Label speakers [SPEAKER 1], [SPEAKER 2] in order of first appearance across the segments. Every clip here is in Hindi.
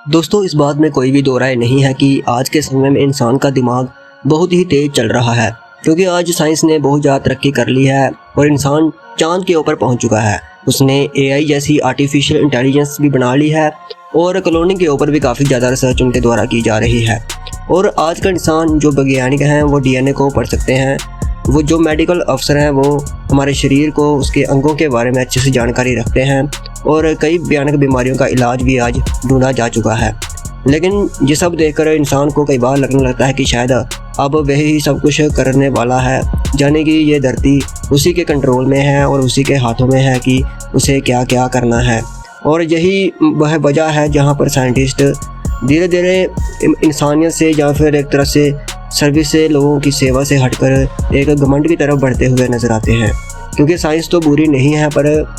[SPEAKER 1] दोस्तों, इस बात में कोई भी दो राय नहीं है कि आज के समय में इंसान का दिमाग बहुत ही तेज चल रहा है, क्योंकि आज साइंस ने बहुत ज़्यादा तरक्की कर ली है और इंसान चांद के ऊपर पहुंच चुका है। उसने एआई जैसी आर्टिफिशियल इंटेलिजेंस भी बना ली है और क्लोनिंग के ऊपर भी काफ़ी ज़्यादा रिसर्च उनके द्वारा की जा रही है। और आज का इंसान, जो वैज्ञानिक हैं, वो डीएनए को पढ़ सकते हैं, वो जो मेडिकल अफसर हैं वो हमारे शरीर को, उसके अंगों के बारे में अच्छे से जानकारी रखते हैं और कई भयानक बीमारियों का इलाज भी आज ढूंढा जा चुका है। लेकिन ये सब देखकर इंसान को कई बार लगने लगता है कि शायद अब वही सब कुछ करने वाला है, यानी कि ये धरती उसी के कंट्रोल में है और उसी के हाथों में है कि उसे क्या क्या करना है। और यही वह वजह है जहाँ पर साइंटिस्ट धीरे धीरे इंसानियत से या फिर एक तरह से सर्विस से, लोगों की सेवा से हटकर एक घमंड की तरफ बढ़ते हुए नजर आते हैं। क्योंकि साइंस तो बुरी नहीं है, पर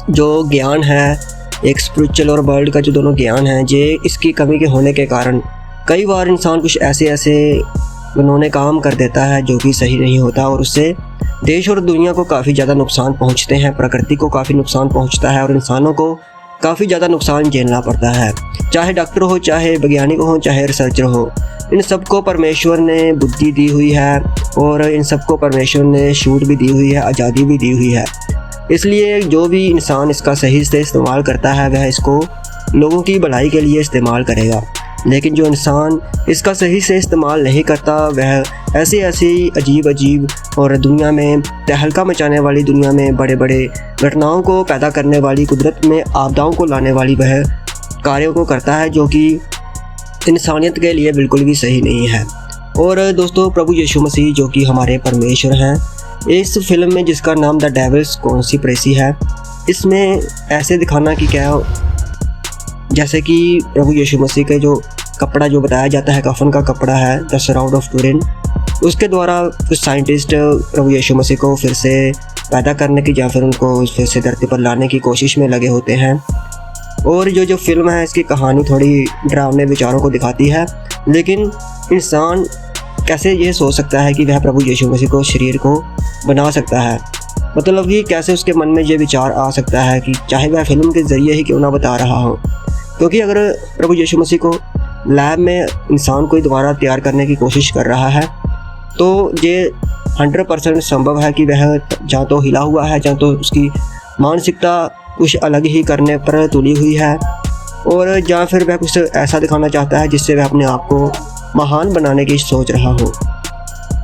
[SPEAKER 1] जो ज्ञान है, एक स्पिरिचुअल और वर्ल्ड का जो दोनों ज्ञान है, ये इसकी कमी के होने के कारण कई बार इंसान कुछ ऐसे उन्होंने काम कर देता है जो कि सही नहीं होता और उससे देश और दुनिया को काफ़ी ज़्यादा नुकसान पहुंचते हैं, प्रकृति को काफ़ी नुकसान पहुंचता है और इंसानों को काफ़ी ज़्यादा नुकसान झेलना पड़ता है। चाहे डॉक्टर हो, चाहे वैज्ञानिक हो, चाहे रिसर्चर हो, इन सबको परमेश्वर ने बुद्धि दी हुई है और इन सबको परमेश्वर ने छूट भी दी हुई है, आज़ादी भी दी हुई है। इसलिए जो भी इंसान इसका सही से इस्तेमाल करता है वह इसको लोगों की भलाई के लिए इस्तेमाल करेगा। लेकिन जो इंसान इसका सही से इस्तेमाल नहीं करता वह ऐसी अजीब और दुनिया में तहलका मचाने वाली, दुनिया में बड़े बड़े घटनाओं को पैदा करने वाली, कुदरत में आपदाओं को लाने वाली वह कार्यों को करता है जो कि इंसानियत के लिए बिल्कुल भी सही नहीं है। और दोस्तों, प्रभु यीशु मसीह जो कि हमारे परमेश्वर हैं, इस फिल्म में जिसका नाम द डेविल्स कॉन्स्पिरेसी है, इसमें ऐसे दिखाना कि क्या, जैसे कि प्रभु यीशु मसीह के जो कपड़ा जो बताया जाता है, कफन का कपड़ा है, द श्राउड ऑफ टूरिन, उसके द्वारा कुछ साइंटिस्ट प्रभु यीशु मसीह को फिर से पैदा करने की या फिर उनको फिर से धरती पर लाने की कोशिश में लगे होते हैं। और जो फिल्म है, इसकी कहानी थोड़ी डरावने विचारों को दिखाती है। लेकिन इंसान कैसे ये सोच सकता है कि वह प्रभु यीशु मसीह को, शरीर को बना सकता है? मतलब कि कैसे उसके मन में ये विचार आ सकता है कि चाहे वह फिल्म के ज़रिए ही क्यों ना बता रहा हो। क्योंकि अगर प्रभु यीशु मसीह को लैब में इंसान को दोबारा तैयार करने की कोशिश कर रहा है तो ये 100% संभव है कि वह जहाँ तो हिला हुआ है, जहाँ तो उसकी मानसिकता कुछ अलग ही करने पर तुली हुई है, और जहाँ फिर वह कुछ ऐसा दिखाना चाहता है जिससे वह अपने आप को महान बनाने की सोच रहा हो।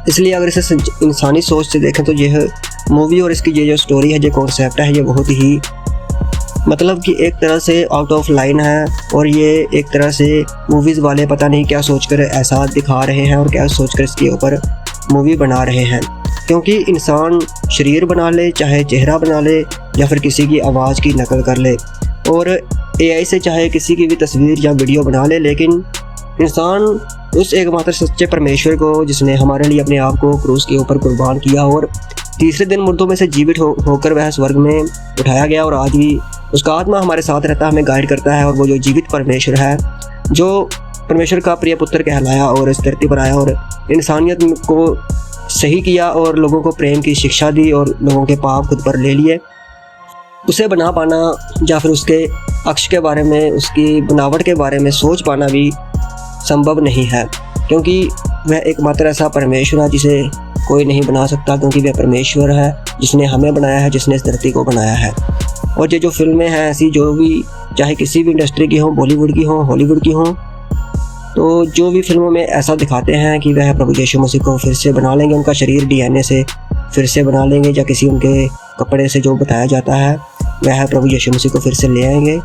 [SPEAKER 1] इसलिए अगर इसे इंसानी सोच से देखें तो यह मूवी और इसकी ये जो स्टोरी है, ये कॉन्सेप्ट है, ये बहुत ही मतलब कि एक तरह से आउट ऑफ लाइन है। और ये एक तरह से मूवीज़ वाले पता नहीं क्या सोचकर ऐसा दिखा रहे हैं और क्या सोचकर इसके ऊपर मूवी बना रहे हैं। क्योंकि इंसान शरीर बना ले, चाहे चेहरा बना ले या फिर किसी की आवाज़ की नकल कर ले, और एआई से चाहे किसी की भी तस्वीर या वीडियो बना ले, लेकिन इंसान उस एकमात्र सच्चे परमेश्वर को, जिसने हमारे लिए अपने आप को क्रूस के ऊपर कुर्बान किया और तीसरे दिन मुर्दों में से जीवित होकर वह स्वर्ग में उठाया गया, और आज भी उसका आत्मा हमारे साथ रहता है, हमें गाइड करता है। और वो जो जीवित परमेश्वर है, जो परमेश्वर का प्रिय पुत्र कहलाया और इस धरती पर आया और इंसानियत को सही किया और लोगों को प्रेम की शिक्षा दी और लोगों के पाप खुद पर ले लिए, उसे बना पाना या फिर उसके अक्ष के बारे में, उसकी बनावट के बारे में सोच पाना भी संभव नहीं है। क्योंकि वह एकमात्र ऐसा परमेश्वर है जिसे कोई नहीं बना सकता, क्योंकि वह परमेश्वर है जिसने हमें बनाया है, जिसने इस धरती को बनाया है। और ये जो फिल्में हैं ऐसी, जो भी, चाहे किसी भी इंडस्ट्री की हो, बॉलीवुड की हो, हॉलीवुड की हो, तो जो भी फिल्मों में ऐसा दिखाते हैं कि वह प्रभु यीशु मसीह को फिर से बना लेंगे, उनका शरीर डीएनए से फिर से बना लेंगे, या किसी उनके कपड़े से जो बताया जाता है वह प्रभु यीशु मसीह को फिर से ले आएंगे,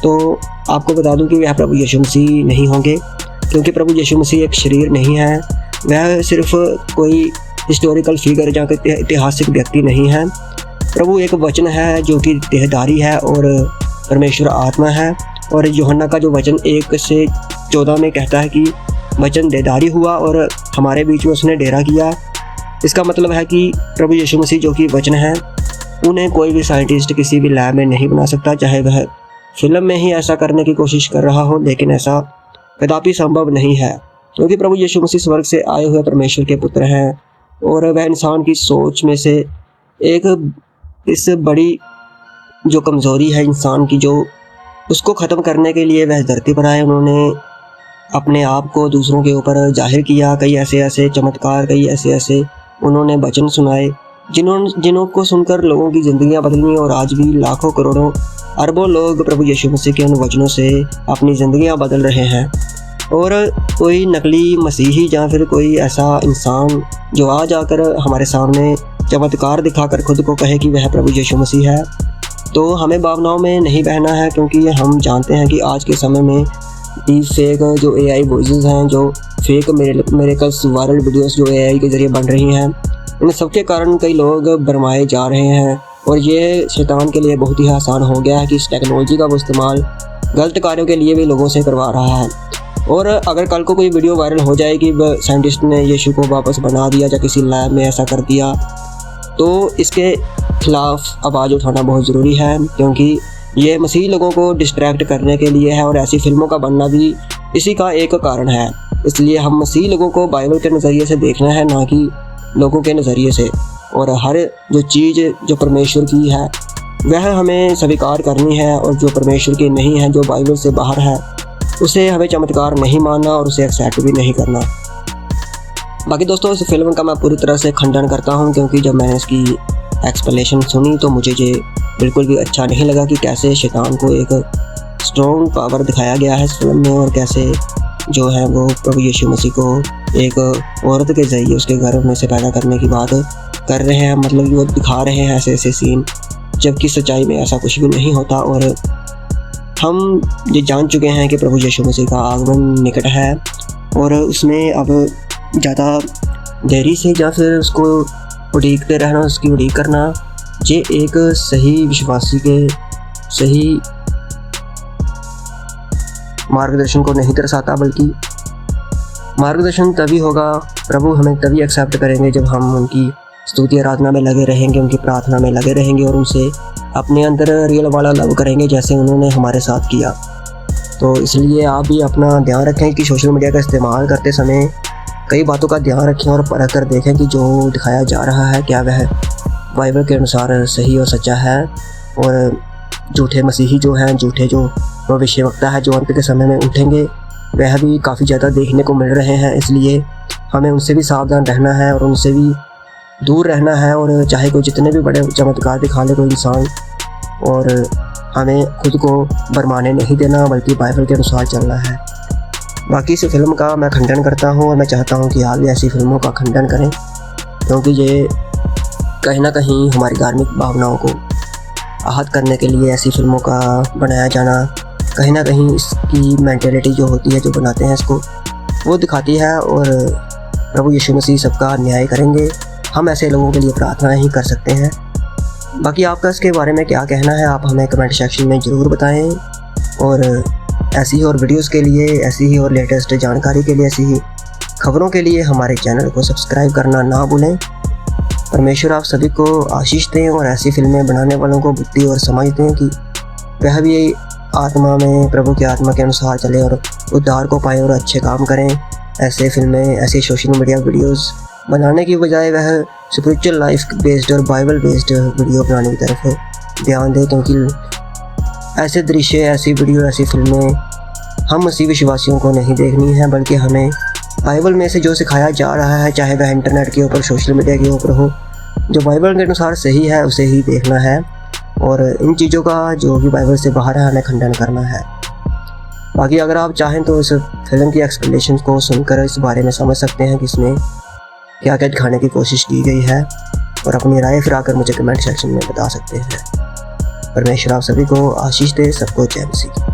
[SPEAKER 1] तो आपको बता दूं कि वह प्रभु यीशु मसीह नहीं होंगे। क्योंकि प्रभु यीशु मसीह एक शरीर नहीं है, वह सिर्फ कोई हिस्टोरिकल फिगर या कोई ऐतिहासिक व्यक्ति नहीं है। प्रभु एक वचन है जो कि देहधारी है और परमेश्वर आत्मा है। और यूहन्ना का जो वचन 1:14 में कहता है कि वचन देहधारी हुआ और हमारे बीच में उसने डेरा किया। इसका मतलब है कि प्रभु यीशु मसीह जो कि वचन है, उन्हें कोई भी साइंटिस्ट किसी भी लैब में नहीं बना सकता, चाहे वह फिल्म में ही ऐसा करने की कोशिश कर रहा हो, लेकिन ऐसा कदापि संभव नहीं है। क्योंकि प्रभु यीशु मसीह स्वर्ग से आए हुए परमेश्वर के पुत्र हैं और वह इंसान की सोच में से एक, इस बड़ी जो कमज़ोरी है इंसान की, जो उसको ख़त्म करने के लिए वह धरती पर आए। उन्होंने अपने आप को दूसरों के ऊपर जाहिर किया, कई ऐसे ऐसे चमत्कार, कई ऐसे ऐसे उन्होंने वचन सुनाए जिन्हों को सुनकर लोगों की ज़िंदगियां बदली और आज भी लाखों करोड़ों अरबों लोग प्रभु यीशु मसीह के उन वचनों से अपनी ज़िंदगियां बदल रहे हैं। और कोई नकली मसीही या फिर कोई ऐसा इंसान जो आज आकर हमारे सामने चमत्कार दिखाकर खुद को कहे कि वह प्रभु यीशु मसीह है, तो हमें भावनाओं में नहीं बहना है, क्योंकि हम जानते हैं कि आज के समय में डीप फेक जो AI वॉइसेस हैं, जो फेक मिरेकल्स वायरल वीडियोस जो AI के ज़रिए बन रही हैं, इन सबके कारण कई लोग भरमाए जा रहे हैं। और ये शैतान के लिए बहुत ही आसान हो गया है कि इस टेक्नोलॉजी का वो इस्तेमाल गलत कार्यों के लिए भी लोगों से करवा रहा है। और अगर कल को कोई वीडियो वायरल हो जाए कि साइंटिस्ट ने यीशु को वापस बना दिया या किसी लैब में ऐसा कर दिया, तो इसके खिलाफ आवाज़ उठाना बहुत ज़रूरी है, क्योंकि ये मसीही लोगों को डिस्ट्रैक्ट करने के लिए है और ऐसी फिल्मों का बनना भी इसी का एक कारण है। इसलिए हम मसीही लोगों को बाइबल के नज़रिए से देखना है, ना कि लोगों के नज़रिए से। और हर जो चीज़ जो परमेश्वर की है वह हमें स्वीकार करनी है, और जो परमेश्वर की नहीं है, जो बाइबल से बाहर है, उसे हमें चमत्कार नहीं मानना और उसे एक्सेप्ट भी नहीं करना। बाकी दोस्तों, इस फिल्म का मैं पूरी तरह से खंडन करता हूँ, क्योंकि जब मैंने इसकी एक्सप्लेनेशन सुनी तो मुझे ये बिल्कुल भी अच्छा नहीं लगा कि कैसे शैतान को एक स्ट्रॉन्ग पावर दिखाया गया है इस फिल्म में, और कैसे जो है वो प्रभु यीशु मसीह को एक औरत के ज़रिए उसके गर्भ में से पैदा करने की बात कर रहे हैं। मतलब कि वो दिखा रहे हैं ऐसे ऐसे सीन, जबकि सच्चाई में ऐसा कुछ भी नहीं होता। और हम ये जान चुके हैं कि प्रभु यीशु मसीह का आगमन निकट है, और उसमें अब ज़्यादा देरी से या फिर उसको उड़ीकते रहना, उसकी उड़ीक करना, ये एक सही विश्वासी के सही मार्गदर्शन को नहीं दर्शाता, बल्कि मार्गदर्शन तभी होगा, प्रभु हमें तभी एक्सेप्ट करेंगे जब हम उनकी स्तुति आराधना में लगे रहेंगे, उनकी प्रार्थना में लगे रहेंगे और उनसे अपने अंदर रियल वाला लव करेंगे, जैसे उन्होंने हमारे साथ किया। तो इसलिए आप भी अपना ध्यान रखें कि सोशल मीडिया का इस्तेमाल करते समय कई बातों का ध्यान रखें और परख कर देखें कि जो दिखाया जा रहा है क्या वह बाइबल के अनुसार सही और सच्चा है। और झूठे मसीही जो हैं, झूठे जो भविष्यवक्ता है जो अंत के समय में उठेंगे, वह भी काफ़ी ज़्यादा देखने को मिल रहे हैं। इसलिए हमें उनसे भी सावधान रहना है और उनसे भी दूर रहना है। और चाहे कोई जितने भी बड़े चमत्कार दिखा ले कोई इंसान, और हमें खुद को भरमाने नहीं देना, बल्कि बाइबल के अनुसार चलना है। बाकी इस फिल्म का मैं खंडन करता हूँ, और मैं चाहता हूँ कि आप भी ऐसी फिल्मों का खंडन करें, क्योंकि ये कहीं ना कहीं हमारी धार्मिक भावनाओं को आहत करने के लिए ऐसी फिल्मों का बनाया जाना कहीं ना कहीं इसकी मेंटेलिटी जो होती है, जो बनाते हैं इसको, वो दिखाती है। और प्रभु यीशु मसीह सबका न्याय करेंगे। हम ऐसे लोगों के लिए प्रार्थना ही कर सकते हैं। बाकी आपका इसके बारे में क्या कहना है, आप हमें कमेंट सेक्शन में ज़रूर बताएं। और ऐसी ही और वीडियोस के लिए, ऐसी ही और लेटेस्ट जानकारी के लिए, ऐसी ही खबरों के लिए हमारे चैनल को सब्सक्राइब करना ना भूलें। परमेश्वर आप सभी को आशीष दें और ऐसी फिल्में बनाने वालों को बुद्धि और समझ दें कि वह भी आत्मा में, प्रभु की आत्मा के अनुसार चले और उद्धार को पाएँ और अच्छे काम करें। ऐसे फिल्में, ऐसे सोशल मीडिया वीडियोस बनाने की बजाय वह स्पिरिचुअल लाइफ बेस्ड और बाइबल बेस्ड वीडियो बनाने की तरफ ध्यान दें, क्योंकि ऐसे दृश्य, ऐसी वीडियो, ऐसी फिल्में हम मसीह विश्वासियों को नहीं देखनी है, बल्कि हमें बाइबल में से जो सिखाया जा रहा है, चाहे वह इंटरनेट के ऊपर, सोशल मीडिया के ऊपर हो, जो बाइबल के अनुसार सही है उसे ही देखना है। और इन चीज़ों का जो भी बाइबल से बाहर है हमें खंडन करना है। बाकी अगर आप चाहें तो इस फिल्म की एक्सप्लेनेशन को सुनकर इस बारे में समझ सकते हैं कि इसमें क्या क्या दिखाने की कोशिश की गई है, और अपनी राय फिर आकर मुझे कमेंट सेक्शन में बता सकते हैं। परमेश्वर आप सभी को आशीष दे। सबको जय मसीह।